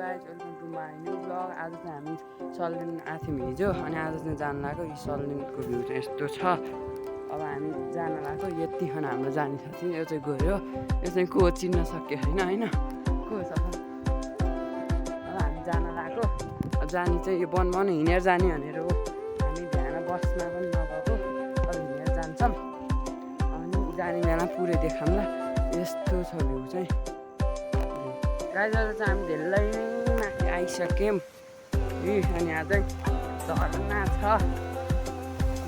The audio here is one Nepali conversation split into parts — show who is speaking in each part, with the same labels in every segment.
Speaker 1: Guys welcome to my new blog. आज चाहिँ हामी सलेन आएको थियौँ हिजो अनि आज चाहिँ जान लाग्यो। यो सलेनको भ्यू चाहिँ यस्तो छ। अब हामी जान लाग्यो। यति खन हाम्रो जाने छ चाहिँ यो चाहिँ गयो। यो चाहिँ को चिन्न सक्यो होइन को छ। अब हामी जान लाग्यो। अब जाने चाहिँ यो वन हिँडेर जाने भनेर हो। हामी बिहान बसमा पनि नगएको अब हिँडेर जान्छौँ अनि जाने बेला पुरै देखाउँला। यस्तो छ भ्यू चाहिँ। गाइज आज चाहिँ हामी धेरै नै माथि आइसक्यौँ अनि आज झरना छ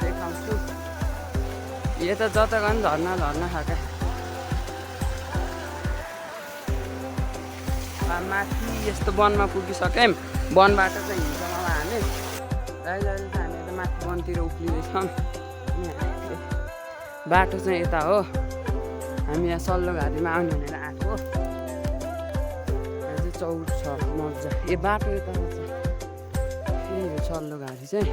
Speaker 1: देखाउँछु। यो त जता गयो झरना छ क्या। माथि यस्तो वनमा पुगिसक्यौँ। वनबाट चाहिँ हिँड्छौँ अब हामी। गाइज अहिले चाहिँ हामी यता माथि वनतिर उक्लिँदैछौँ। बाटो चाहिँ यता हो। हामी यहाँ सल्लोघारीमा आउने भनेर आएको। चौर छ मजा। यो बाटो यता छ फेरि सल्लोघारी चाहिँ।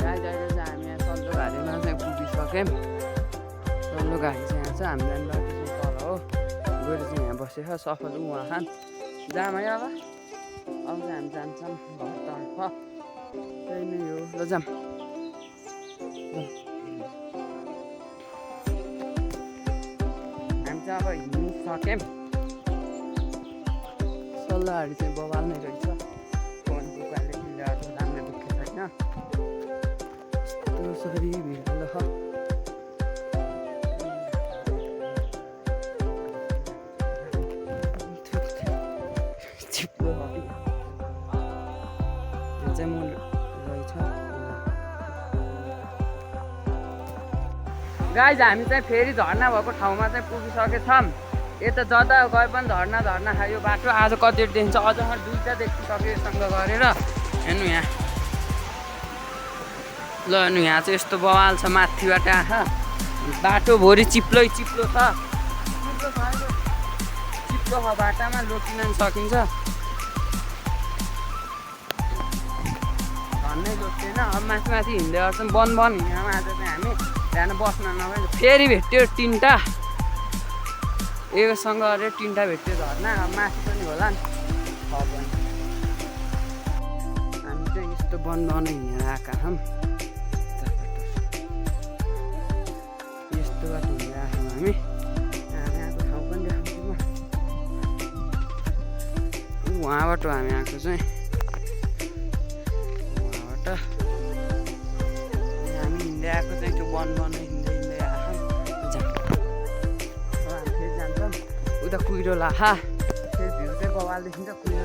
Speaker 1: गाइज अहिले चाहिँ हामी यहाँ सल्लोघारीमा चाहिँ पुगिसक्यौँ। सल्लोघारी चाहिँ यहाँ छ। हामी जाने बाटो चाहिँ तल हो। गएर चाहिँ यहाँ बसेको सफल उहाँ खान जाम है। अब चाहिँ हामी जान्छौँ घरतर्फ। त्यही नै हो ल जाम। हामी चाहिँ अब हिँडिसक्यौँ। सल्लाहहरू चाहिँ बवाल नै रहेछ। फोनको क्वालिटीहरू राम्रो देखेको छैन। यस्तो सरी भिड ल चिप्लो चाहिँ म रहेछ। गाइज हामी चाहिँ फेरि झर्ना भएको ठाउँमा चाहिँ पुगिसकेछौँ। यता जता गए पनि झर्ना खायो बाटो। आज कति देखिन्छ अझ दुईवटा देखिसक्यो योसँग गरेर। हेर्नु यहाँ ल हेर्नु यहाँ चाहिँ यस्तो बवाल छ। माथिबाट आँखा बाटो भोलि चिप्लो छ। चिप्लो छ बाटामा लोटिन सकिन्छ। झन्नै लोट्दैन। अब माथि हिँड्दै गर्छौँ। वन हिँड्नमा आज चाहिँ हामी बिहान बस्न नभए फेरि भेट्यो तिनवटा। एकसँग अरे तिनवटा भेट्यो झर्ना। अब माथि पनि होला नि छ पनि। हामी चाहिँ यस्तो वन हिँडेर आएका छौँ। यस्तो बाटो हिँडेर आएको हामी। यहाँको ठाउँ पनि देखाउँछु म। उहाँबाट हामी आएको चाहिँ उहाँबाट हामी हिँड्दै आएको चाहिँ त्यो वन हिँड्दै आएको। उता कुहिरो लाखा फेरि भ्यू चाहिँ बवाल देखिन्छ। कुहिरो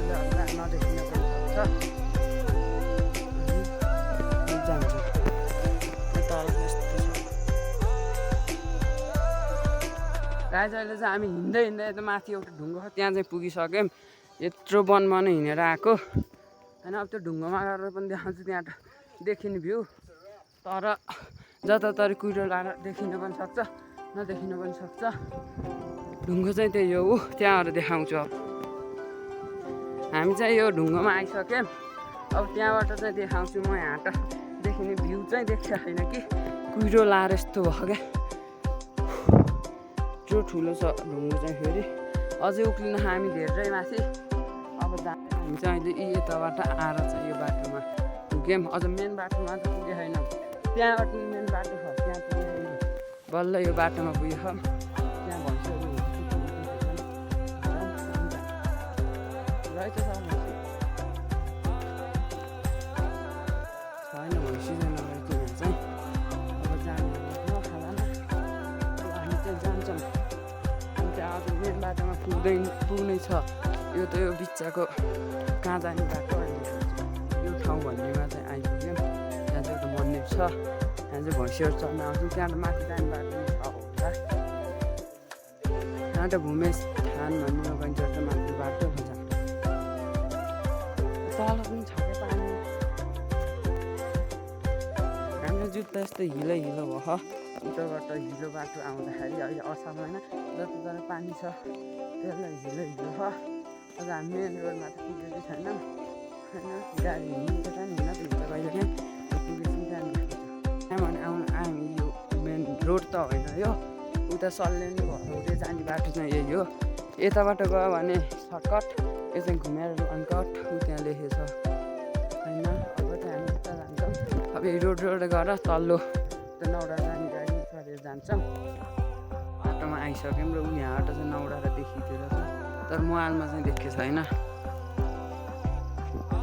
Speaker 1: नदेखिन पनि सक्छ। जान्छ तल यस्तो छ। गाइज अहिले चाहिँ हामी हिँड्दै यता माथि एउटा ढुङ्गो छ त्यहाँ चाहिँ पुगिसक्यौँ। यत्रो वनमा नै हिँडेर आएको होइन। अब त्यो ढुङ्गोमा गएर पनि देखाउँछु त्यहाँ देखिने भ्यू। तर जताततै कुहिरो लाएर देखिन पनि सक्छ नदेखिन पनि सक्छ। ढुङ्गो चाहिँ त्यही हो। त्यहाँबाट देखाउँछु। अब हामी चाहिँ यो ढुङ्गोमा आइसक्यौँ। अब त्यहाँबाट चाहिँ देखाउँछु म। यहाँ त देखिने भ्यू चाहिँ देखिएको छैन कि कुहिरो लाएर यस्तो भयो क्या। त्यो ठुलो छ ढुङ्गो चाहिँ। फेरि अझै उक्लिन हामी धेरै माथि। अब हामी चाहिँ अहिले यताबाट आएर चाहिँ यो बाटोमा पुग्यौँ। अझ मेन बाटोमा त पुगेको छैन। त्यहाँबाट मेन बाटो छ त्यहाँ पुगेको छैन। बल्ल यो बाटोमा पुगेको। त्यहाँ भइसक्यो रहेछ छैन भइसक्यो नरहेछ यहाँ चाहिँ। अब जाने नखाला हामी चाहिँ जान्छौँ। हामी चाहिँ आज मेन बाटोमा पुग्नै छ। यो त यो बिचको कहाँ जाने बाटो यो ठाउँ भन्नेमा चाहिँ आइपुग्यौँ। त्यहाँ चाहिँ एउटा मन्दिर छ। त्यहाँ चाहिँ भैँसीहरू चढ्न आउँछौँ। त्यहाँ त माथि जाने बाटो छ होला। त्यहाँ त भूमेश थान भन्नेमा गइन्छ माथि बाटो हुन्छ। तल पनि छ क्या पानी। हाम्रो जुत्ता यस्तो हिलो भयो। उताबाट हिलो बाटो आउँदाखेरि अहिले असार होइन जतातिर पानी छ त्यसलाई हिलो छ। अझ हामी मेन रोडमा त पुगेकै छैनौँ होइन। गाडी हिँड्नु त हिँड्न त हिँड्छ कहिले काहीँ पुगेपछि जानु। त्यहाँ भने हामी यो मेन रोड त होइन यो उता सल्लेन हुँदै जाने बाटो चाहिँ यही हो। यताबाट गयो भने सर्टकट, यो चाहिँ घुमेर लनकट ऊ त्यहाँ लेखेछ होइन। अब चाहिँ हामी उता जान्छौँ। अब यो रोड गएर तल्लो त्यो नौरा जाने गाडी गरेर जान्छौँ। बाटोमा आइसक्यौँ र ऊ यहाँबाट चाहिँ नौरा देखिँदो रहेछ, तर मोबाइलमा चाहिँ देखेको छैन।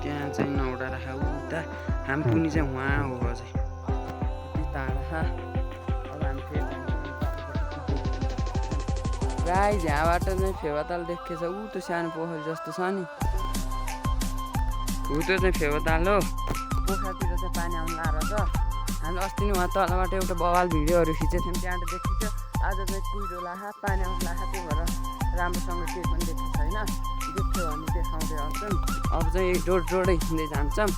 Speaker 1: त्यहाँ चाहिँ नौरा राखा उता हामी पुग्ने चाहिँ उहाँ हो अझै टाढा। अब हामी फेरि गाइज यहाँबाट चाहिँ फेवाताल देखेको छ, ऊ त्यो सानो पोखरी जस्तो छ नि, ऊ त्यो चाहिँ फेवाताल हो। पोखरातिर चाहिँ पानी आउनु लाग्छ। हामीले अस्ति नै उहाँ तलबाट एउटा बवाल भिडियोहरू खिचेको थियौँ, त्यहाँबाट देखिन्छ। आज चाहिँ कुहिरो लाखा पानी आउनु लाखा, त्यही भएर राम्रोसँग केही पनि देखेको छैन। देख्यो भने देखाउँदै आउँछौँ। अब चाहिँ रोडै हिँड्दै जान्छौँ।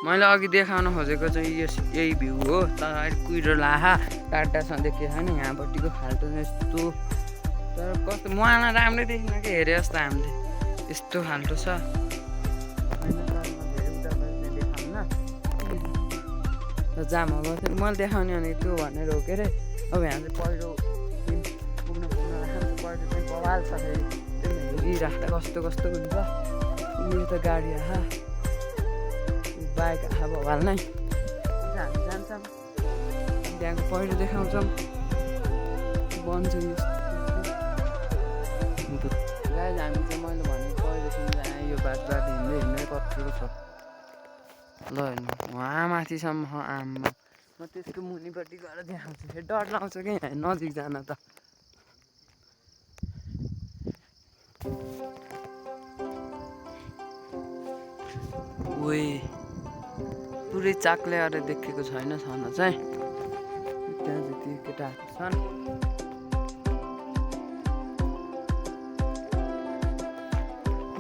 Speaker 1: मैले अघि देखाउन खोजेको चाहिँ यही भ्यू हो, तर अहिले कुहिरो लाखा टाढासँग देखेको छैन। यहाँपट्टिको खाल्टो चाहिँ यस्तो, तर कस्तो मलाई राम्रै देखिन कि हेरे जस्तो हामीले, यस्तो खाल्टो छ होइन। तर म धेरै उताबाट चाहिँ देखाउन र जाम अब थियो मैले देखाउने भनेको त्यो भनेर हो के अरे। अब यहाँ चाहिँ पहिरो पुग्न राख्नु, पहिरो चाहिँ बवाल छ फेरि, त्यो हेरिराख्दा कस्तो हुन्छ। यो त गाडी आहा बाइक आहा बवाल नै। हामी जान्छौँ, त्यहाँको पहिरो देखाउँछौँ, बन्छ यो गाइज। हामी चाहिँ मैले भनेको पहिरो सुन्दा यो बाटो हिँड्दै कत्रो छ ल हेर्नु उहाँ माथिसम्म। आम्मा म त्यसको मुनिपट्टि गएर देखाउँछु, फेरि डर लाउँछ कि यहाँ नजिक जान त। ओए पुरै चाक्ले अरे देखेको छैन छन चाहिँ, त्यहाँ चाहिँ ती केटाहरू छन्।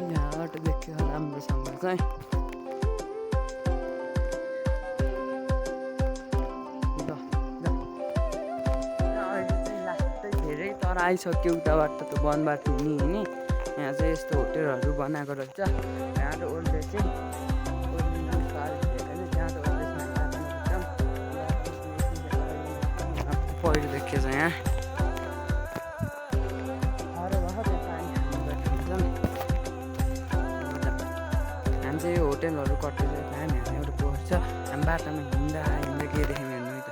Speaker 1: यहाँबाट देखेको राम्रोसँग चाहिँ अहिले चाहिँ लास्टै धेरै तर आइसक्यो उताबाट त वनबाट हिँड्ने। यहाँ चाहिँ यस्तो होटेलहरू बनाएको रहेछ। यहाँ त ओल्ड चाहिँ पहिरो देखिएको छ यहाँ। हामी चाहिँ यो होटेलहरू कटेर हामी एउटा पोखरी छ, हामी बाटोमा हिँड्दा के देख्यौँ हेर्नु है त।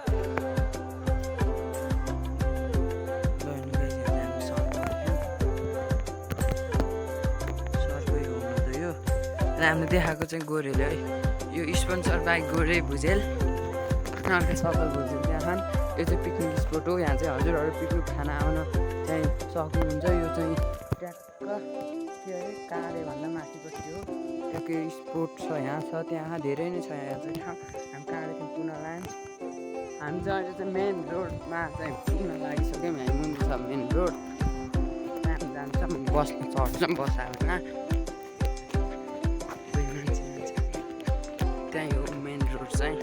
Speaker 1: हामीले देखाएको चाहिँ गोरेले है, यो स्पोन्सर बाई गोरे भुजेल, अर्कै सफल भुजेल त्यहाँ। यो चाहिँ पिकनिक स्पोट हो, यहाँ चाहिँ हजुरहरू पिकनिक खान आउन चाहिँ सक्नुहुन्छ। यो चाहिँ ट्याक्क के अरे काँडे भन्दा माथिपट्टि हो, त्यो स्पोट छ यहाँ छ, त्यहाँ धेरै नै छ यहाँ चाहिँ ठाउँ। हामी काँडेदेखि पुग्न लाग्यौँ। हामी चाहिँ अहिले चाहिँ मेन रोडमा चाहिँ पुग्न लागिसक्यौँ। हामी मुनि छ मेन रोड, हामी जान्छौँ बसमा चढ्छौँ बस हाल्न। त्यहीँ हो मेन रोड चाहिँ।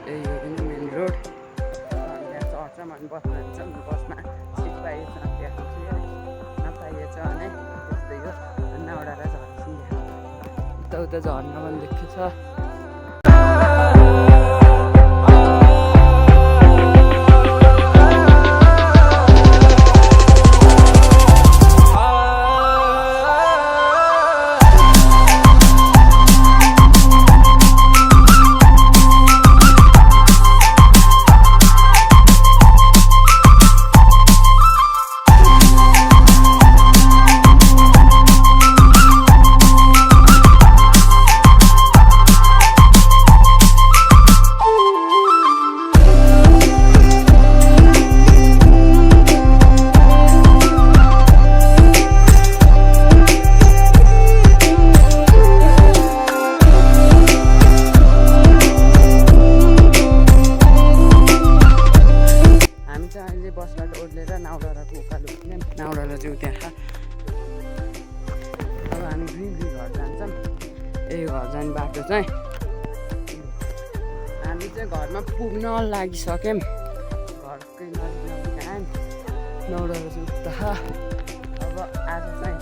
Speaker 1: यही हो पनि मेन रोड। त्यहाँ चढ्छौँ अनि बसमा हाल्छौँ, बसमा सिट पाइएछ देखाउँछु, नपाइएछ भने त्यस्तै हो। नाउडा र झर्ना उता झर्ना पनि देखेको छ। नाउडालाई चाहिँ त्यहाँ। अब हामी ग्रिन घर जान्छौँ। ए घर जाने बाटो चाहिँ हामी चाहिँ घरमा पुग्न लागिसक्यौँ। घरकै नजिक आयौँ। नाउडालाई चाहिँ उता। अब आज चाहिँ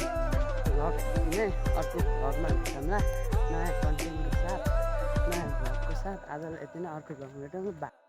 Speaker 1: भ्लग नै अर्को भ्लगमा भेटौँला, नयाँ कन्टेन्टको साथ, नयाँ भ्लगको साथ आजलाई यति नै अर्को भ्लगमा भेटौँ। बाई।